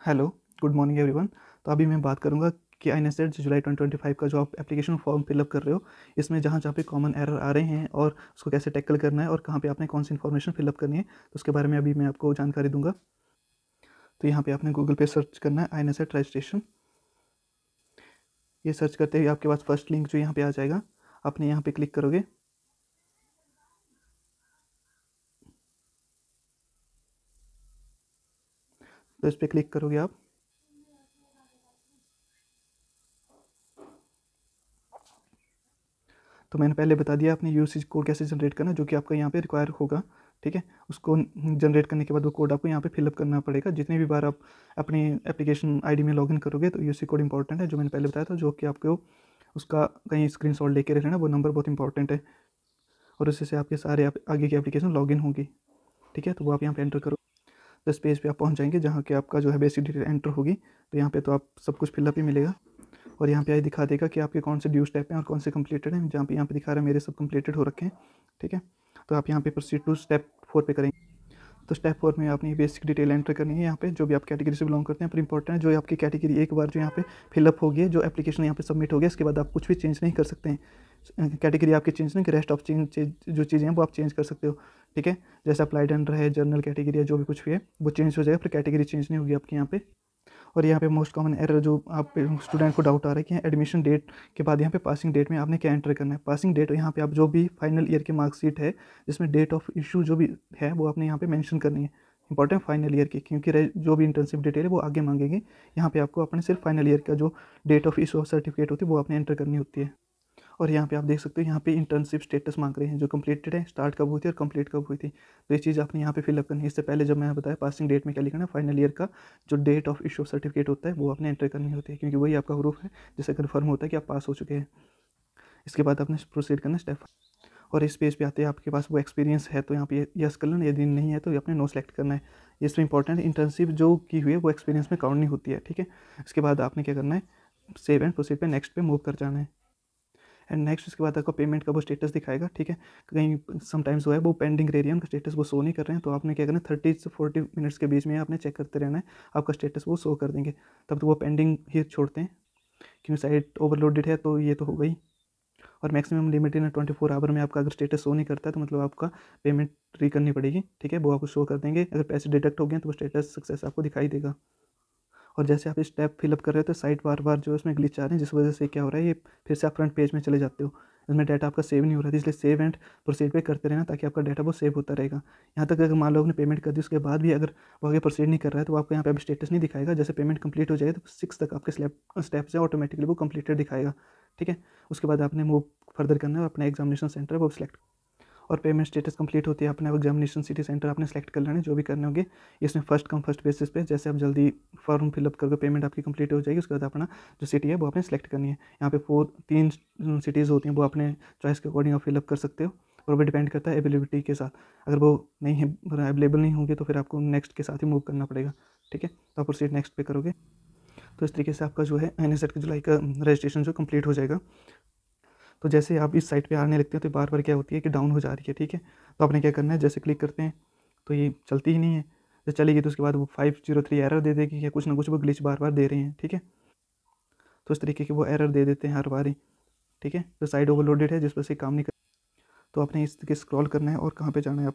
Hello, good morning everyone. तो अभी मैं बात करूंगा कि आईएनएसएड जुलाई 2025 का जो आप एप्लीकेशन फॉर्म फिलअप कर रहे हो, इसमें जहाँ जहाँ पे कॉमन एरर आ रहे हैं और उसको कैसे टैकल करना है और कहाँ पे आपने कौन सी इन्फॉर्मेशन फिलअप करनी है, तो उसके बारे में अभी मैं आपको जानकारी दूंगा। तो यहाँ पे आपने गूगल पे सर्च करना है आईएनएसएड रजिस्ट्रेशन। ये सर्च करते ही आपके पास फर्स्ट लिंक जो यहाँ पे आ जाएगा, आपने यहाँ पे क्लिक करोगे। तो इस पर क्लिक करोगे आप। तो मैंने पहले बता दिया आपने यूसेज कोड कैसे जनरेट करना है, जो कि आपका यहाँ पे रिक्वायर होगा। ठीक है, उसको जनरेट करने के बाद वो कोड आपको यहाँ पे फिलअप करना पड़ेगा। जितनी भी बार आप अपनी एप्लीकेशन आईडी में लॉगिन करोगे तो यूसी कोड इंपॉर्टेंट है, जो मैंने पहले बताया था, जो कि आपको उसका कहीं स्क्रीनशॉट लेके रखना, वो नंबर बहुत इंपॉर्टेंट है और उससे से आपके सारे आगे की एप्लीकेशन लॉगिन होगी। ठीक है, तो वो आप यहाँ पे एंटर करो। तो इस पेज पे आप पहुँच जाएंगे जहाँ कि आपका जो है बेसिक डिटेल एंटर होगी। तो यहाँ पे तो आप सब कुछ फिलअप ही मिलेगा और यहाँ पे आई दिखा देगा कि आपके कौन से ड्यू स्टेप हैं और कौन से कंप्लीटेड हैं। जहाँ पे यहाँ पे दिखा रहा है मेरे सब कंप्लीटेड हो रखे हैं। ठीक है, तो आप यहाँ पे प्रोसीड टू स्टेप 4 पे करेंगे। तो स्टेप 4 में आपने बेसिक डिटेल एंटर करनी है यहाँ पे, जो भी आप कैटेगरी से बिलोंग करते हैं। पर इंपॉर्टेंट है, जो आपकी कैटेगरी एक बार जो यहाँ पे फिलअप हो गई, जो एप्लीकेशन यहाँ पे सबमिट हो गया, इसके बाद आप कुछ भी चेंज नहीं कर सकते हैं। कैटेगरी आपकी चेंज नहीं कि रेस्ट ऑफ चेंज जो चीज़ें हैं वो आप चेंज कर सकते हो। ठीक है, जैसे अप्लाइड अंडर है, जर्नल कैटेगरी है, जो भी कुछ भी है वो चेंज हो जाएगा, पर कैटेगरी चेंज नहीं होगी आपकी यहाँ पे। और यहाँ पे मोस्ट कॉमन एरर जो आप स्टूडेंट को डाउट आ रहा है कि एडमिशन डेट के बाद यहाँ पे पासिंग डेट में आपने क्या एंटर करना है। पासिंग डेट यहाँ पे आप जो भी फाइनल ईयर की मार्कशीट है जिसमें डेट ऑफ इशू जो भी है वो आपने यहाँ पे मेंशन करनी है। इंपॉर्टेंट फाइनल ईयर की, क्योंकि जो भी इंटर्नशिप डिटेल है वो आगे मांगेंगे। यहाँ पे आपको अपने सिर्फ फाइनल ईयर का जो date of issue of certificate होती है वो आपने एंटर करनी होती है। और यहाँ पे आप देख सकते हो, यहाँ पे इंटर्नशिप स्टेटस मांग रहे हैं, जो कंप्लीटेड है, स्टार्ट कब हुई थी और कंप्लीट कब हुई थी। तो ये चीज़ आपने यहाँ पे फिलअप करनी है। इससे पहले जब मैंने बताया पासिंग डेट में क्या लिखना है, फाइनल ईयर का जो डेट ऑफ इशू सर्टिफिकेट होता है वो आपने एंटर करनी होती है, क्योंकि वही आपका प्रूफ है जिससे कन्फर्म होता है कि आप पास हो चुके हैं। इसके बाद आपने प्रोसीड करना स्टेप। और इस पेज पे आते हैं, आपके पास वो एक्सपीरियंस है तो यहाँ पे यस कर लेना, यदि नहीं है तो आपने नो सेलेक्ट करना है। इसमें इंपॉर्टेंट इंटर्नशिप जो की हुई है वो एक्सपीरियंस में काउंट नहीं होती है। ठीक है, इसके बाद आपने क्या करना है, सेव एंड प्रोसीड पे नेक्स्ट पे मूव कर जाना है। एंड नेक्स्ट इसके बाद आपको पेमेंट का वो स्टेटस दिखाएगा। ठीक है, कहीं समटाइम्स वो है वो पेंडिंग रह रही है, उनका स्टेटस वो शो नहीं कर रहे हैं, तो आपने क्या करना है 30 से 40 मिनट्स के बीच में आपने चेक करते रहना है, आपका स्टेटस वो शो कर देंगे। तब तो वो पेंडिंग ही छोड़ते हैं, क्योंकि साइट ओवरलोडेड है तो ये तो हो गई। और मैक्सिमम लिमिट इन 24 आवर में आपका अगर स्टेटस शो नहीं करता है तो मतलब आपका पेमेंट री करनी पड़ेगी। ठीक है, वो आपको शो कर देंगे। अगर पैसे डिडक्ट हो गए तो वो स्टेटस सक्सेस आपको दिखाई देगा। और जैसे आप स्टेप फिलअप कर रहे हो तो साइट बार बार जो है उसमें ग्लिच आ रहे हैं, जिस वजह से क्या हो रहा है, ये फिर से आप फ्रंट पेज में चले जाते हो, इसमें डाटा आपका सेव नहीं हो रहा है। इसलिए सेव एंड प्रोसीड पे करते रहना ताकि आपका डाटा वो सेव होता रहेगा। यहाँ तक अगर मान लो आपने पेमेंट कर दी, उसके बाद भी अगर वो आगे प्रोसीड नहीं कर रहा है तो आपको यहाँ पे अभी स्टेटस नहीं दिखाएगा। जैसे पेमेंट कंप्लीट हो जाएगा तो 6 तक आपके स्टेप्स है, ऑटोमेटिकली वो कंप्लीटेड दिखाएगा। ठीक है, उसके बाद आपने मूव फर्दर करना है, अपना एग्जामिनेशन सेंटर है वो सिलेक्ट। और पेमेंट स्टेटस कंप्लीट होती है, अपने एग्जामिनेशन सिटी सेंटर आपने सेलेक्ट कर लेना है, जो भी करने होंगे। इसमें फर्स्ट कम फर्स्ट बेसिस पे, जैसे आप जल्दी फॉर्म फिलअप करके पेमेंट आपकी कंप्लीट हो जाएगी, उसके बाद अपना जो सिटी है वो आपने सेलेक्ट करनी है। यहाँ पे 3 सिटीज़ होती हैं, वो अपने चॉइस के अकॉर्डिंग आप फिलअप कर सकते हो और वो डिपेंड करता है अवेलेबिलिटी के साथ। अगर वो नहीं है, अवेलेबल नहीं होंगे तो फिर आपको नेक्स्ट के साथ ही मूव करना पड़ेगा। ठीक है, तो आप प्रोसीड नेक्स्ट पे करोगे। तो इस तरीके से आपका जो है एनएसएड का जुलाई का रजिस्ट्रेशन जो कंप्लीट हो जाएगा। तो जैसे आप इस साइट पे आने लगते हैं तो बार बार क्या होती है कि डाउन हो जा रही है। ठीक है, तो आपने क्या करना है, जैसे क्लिक करते हैं तो ये चलती ही नहीं है। जब चलेगी तो उसके बाद वो 503 एरर दे देगी या कुछ ना कुछ वो ग्लिच बार बार दे रहे हैं। ठीक है, तो इस तरीके के वो एरर दे देते हैं हर बार ही। ठीक है, तो साइट ओवरलोडेड है जिस वजह से काम नहीं कर। तो आपने इस तरीके स्क्रॉल करना है और कहाँ पे जाना है,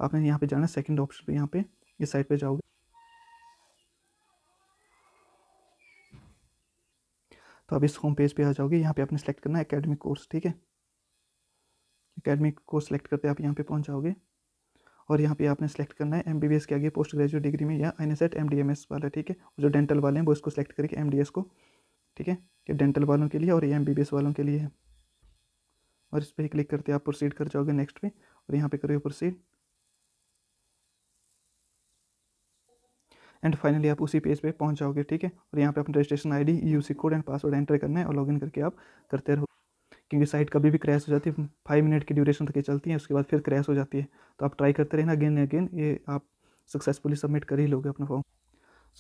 आपने यहाँ पे जाना है सेकंड ऑप्शन पे, यहाँ पे इस साइट पे जाओगे तो आप इस होम पेज पे आ जाओगे। यहाँ पे आपने सेलेक्ट करना है एकेडमिक कोर्स। ठीक है, एकेडमिक कोर्स सेलेक्ट करते आप यहाँ पे पहुँच जाओगे और यहाँ पे आपने सेलेक्ट करना है एमबीबीएस के आगे पोस्ट ग्रेजुएट डिग्री में या आईएनएसएड एमडीएमएस वाला। ठीक है, जो डेंटल वाले हैं वो इसको सेलेक्ट करेंगे एमडीएस को। ठीक है, ये डेंटल वालों के लिए और ये एमबीबीएस वालों के लिए है। और इस पर ही क्लिक करते आप प्रोसीड कर जाओगे नेक्स्ट पे और यहाँ पे करोगे प्रोसीड। एंड फाइनली आप उसी पेज पे पहुँच जाओगे। ठीक है, और यहाँ पे अपना registration ID, UC code and password enter करना है और लॉगिन करके आप करते रहो, क्योंकि साइट कभी भी क्रैश हो जाती है। 5 मिनट की ड्यूरेशन तक ये चलती है, उसके बाद फिर क्रैश हो जाती है। तो आप ट्राई करते रहना अगेन अगेन, ये आप सक्सेसफुली सबमिट कर ही लोगे अपना form.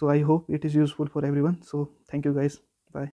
So I hope it is useful for everyone. So thank you guys.